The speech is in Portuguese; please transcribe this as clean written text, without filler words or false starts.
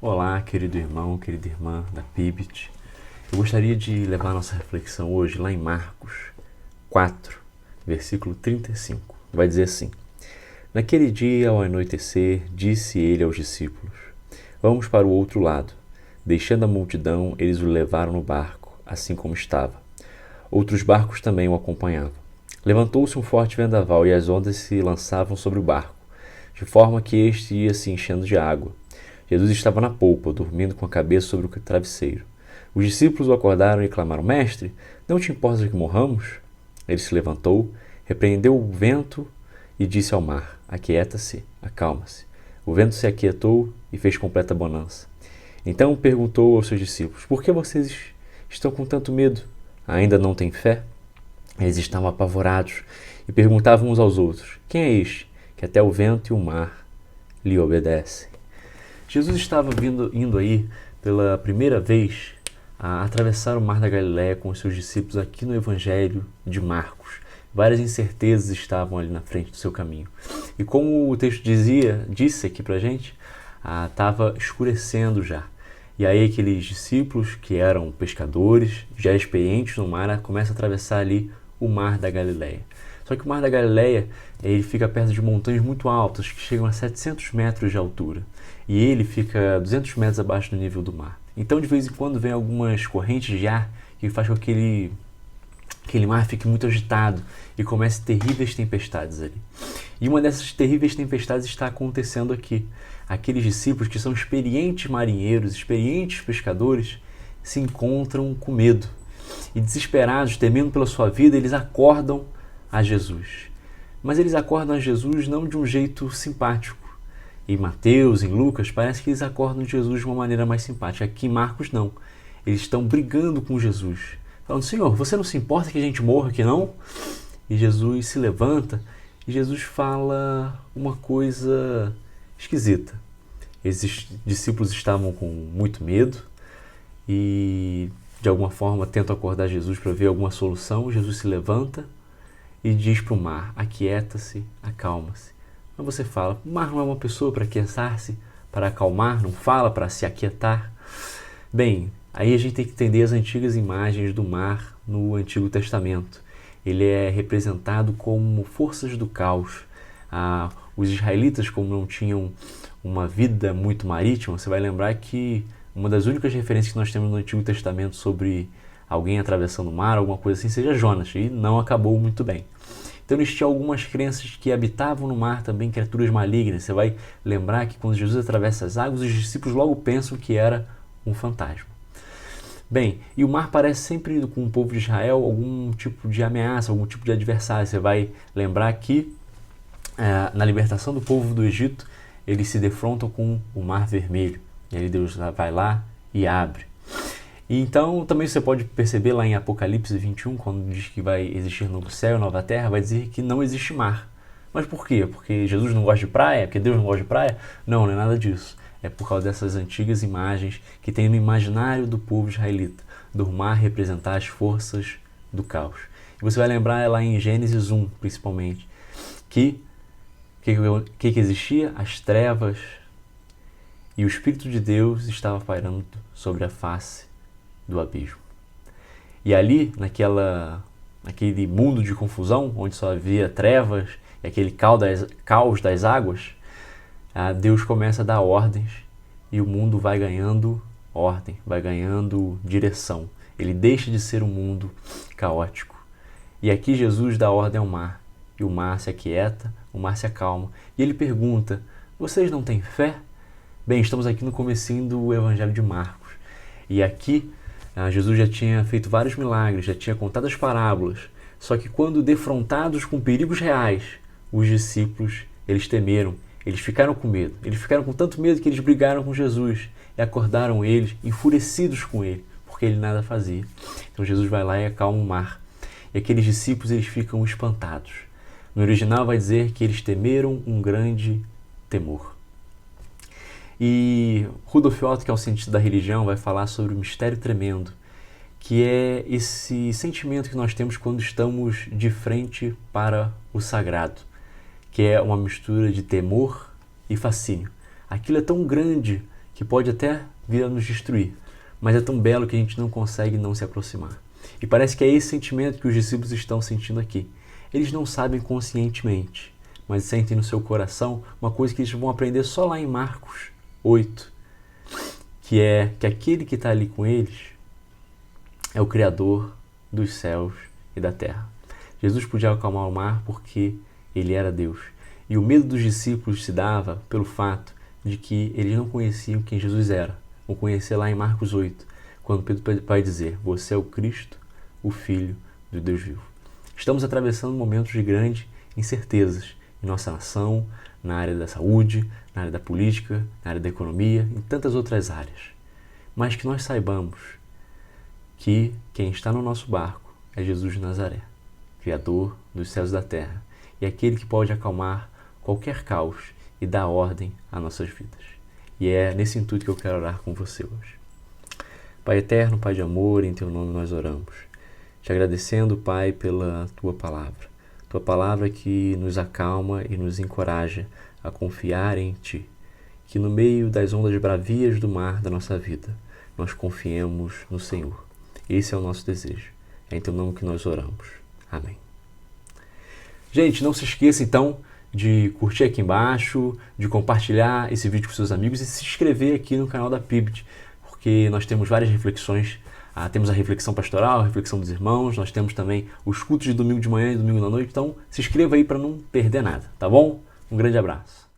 Olá, querido irmão, querida irmã da PIBIT. Eu gostaria de levar a nossa reflexão hoje lá em Marcos 4, versículo 35. Vai dizer assim: Naquele dia, ao anoitecer, disse ele aos discípulos: Vamos para o outro lado. Deixando a multidão, eles o levaram no barco, assim como estava. Outros barcos também o acompanhavam. Levantou-se um forte vendaval e as ondas se lançavam sobre o barco, de forma que este ia se enchendo de água. Jesus estava na polpa, dormindo com a cabeça sobre o travesseiro. Os discípulos o acordaram e clamaram: Mestre, não te importa que morramos? Ele se levantou, repreendeu o vento e disse ao mar: Aquieta-se, acalma-se. O vento se aquietou e fez completa bonança. Então perguntou aos seus discípulos: Por que vocês estão com tanto medo? Ainda não têm fé? Eles estavam apavorados e perguntavam uns aos outros: Quem é este, que até o vento e o mar lhe obedecem? Jesus estava indo aí pela primeira vez a atravessar o Mar da Galileia com os seus discípulos aqui no Evangelho de Marcos. Várias incertezas estavam ali na frente do seu caminho. E como o texto disse aqui pra gente, estava escurecendo já. E aí aqueles discípulos que eram pescadores, já experientes no mar, começam a atravessar ali o Mar da Galileia. Só que o Mar da Galileia, ele fica perto de montanhas muito altas, que chegam a 700 metros de altura. E ele fica 200 metros abaixo do nível do mar. Então, de vez em quando, vem algumas correntes de ar que faz com que aquele mar fique muito agitado e comece terríveis tempestades ali. E uma dessas terríveis tempestades está acontecendo aqui. Aqueles discípulos que são experientes marinheiros, experientes pescadores, se encontram com medo. E desesperados, temendo pela sua vida, eles acordam a Jesus. Mas eles acordam a Jesus não de um jeito simpático. Em Mateus, em Lucas, parece que eles acordam Jesus de uma maneira mais simpática. Aqui em Marcos, não. Eles estão brigando com Jesus. Falando: Senhor, você não se importa que a gente morra aqui, não? E Jesus se levanta e Jesus fala uma coisa esquisita. Esses discípulos estavam com muito medo e, de alguma forma, tentam acordar Jesus para ver alguma solução. Jesus se levanta e diz para o mar: Aquieta-se, acalma-se. Mas você fala: o mar não é uma pessoa para aquietar-se, para acalmar, não fala para se aquietar. Bem, aí a gente tem que entender as antigas imagens do mar no Antigo Testamento. Ele é representado como forças do caos. Os israelitas, como não tinham uma vida muito marítima, você vai lembrar que uma das únicas referências que nós temos no Antigo Testamento sobre alguém atravessando o mar, alguma coisa assim, seja Jonas, e não acabou muito bem. Então eles tinham algumas crenças que habitavam no mar também, criaturas malignas. Você vai lembrar que quando Jesus atravessa as águas, os discípulos logo pensam que era um fantasma. Bem, e o mar parece sempre, com o povo de Israel, algum tipo de ameaça, algum tipo de adversário. Você vai lembrar que na libertação do povo do Egito, eles se defrontam com o Mar Vermelho. E aí Deus vai lá e abre. E então também você pode perceber lá em Apocalipse 21, quando diz que vai existir novo céu e nova terra, vai dizer que não existe mar. Mas por quê? Porque Jesus não gosta de praia? Porque Deus não gosta de praia? Não, não é nada disso. É por causa dessas antigas imagens que tem no imaginário do povo israelita, do mar representar as forças do caos. E você vai lembrar lá em Gênesis 1, principalmente, que existia? As trevas, e o Espírito de Deus estava pairando sobre a face do abismo. E ali, naquele mundo de confusão, onde só havia trevas e aquele caos das águas, Deus começa a dar ordens e o mundo vai ganhando ordem, vai ganhando direção. Ele deixa de ser um mundo caótico. E aqui Jesus dá ordem ao mar, e o mar se aquieta, o mar se acalma. E ele pergunta: vocês não têm fé? Bem, estamos aqui no comecinho do Evangelho de Marcos. E aqui Jesus já tinha feito vários milagres, já tinha contado as parábolas. Só que quando defrontados com perigos reais, os discípulos, eles temeram, eles ficaram com medo. Eles ficaram com tanto medo que eles brigaram com Jesus e acordaram eles, enfurecidos com ele, porque ele nada fazia. Então Jesus vai lá e acalma o mar. E aqueles discípulos, eles ficam espantados. No original vai dizer que eles temeram um grande temor. E Rudolf Otto, que é um cientista da religião, vai falar sobre o mistério tremendo, que é esse sentimento que nós temos quando estamos de frente para o sagrado, que é uma mistura de temor e fascínio. Aquilo é tão grande que que pode até vir a nos destruir, mas é tão belo que a gente não consegue não se aproximar. E parece que é esse sentimento que os discípulos estão sentindo aqui. Eles não sabem conscientemente, mas sentem no seu coração uma coisa que eles vão aprender só lá em Marcos 8, que é que aquele que está ali com eles é o Criador dos céus e da terra. Jesus podia acalmar o mar porque ele era Deus. E o medo dos discípulos se dava pelo fato de que eles não conheciam quem Jesus era. Vão conhecer lá em Marcos 8, quando Pedro vai dizer: você é o Cristo, o Filho do Deus vivo. Estamos atravessando momentos de grandes incertezas em nossa nação, na área da saúde, na área da política, na área da economia, em tantas outras áreas. Mas que nós saibamos que quem está no nosso barco é Jesus de Nazaré, Criador dos céus e da terra, e aquele que pode acalmar qualquer caos e dar ordem às nossas vidas. E é nesse intuito que eu quero orar com você hoje. Pai eterno, Pai de amor, em Teu nome nós oramos. Te agradecendo, Pai, pela Tua palavra que nos acalma e nos encoraja a confiar em Ti, que no meio das ondas bravias do mar da nossa vida, nós confiemos no Senhor. Esse é o nosso desejo. É em Teu nome que nós oramos. Amém. Gente, não se esqueça então de curtir aqui embaixo, de compartilhar esse vídeo com seus amigos e se inscrever aqui no canal da PIBT, porque nós temos várias reflexões. Temos a reflexão pastoral, a reflexão dos irmãos, nós temos também os cultos de domingo de manhã e domingo da noite, então se inscreva aí para não perder nada, tá bom? Um grande abraço.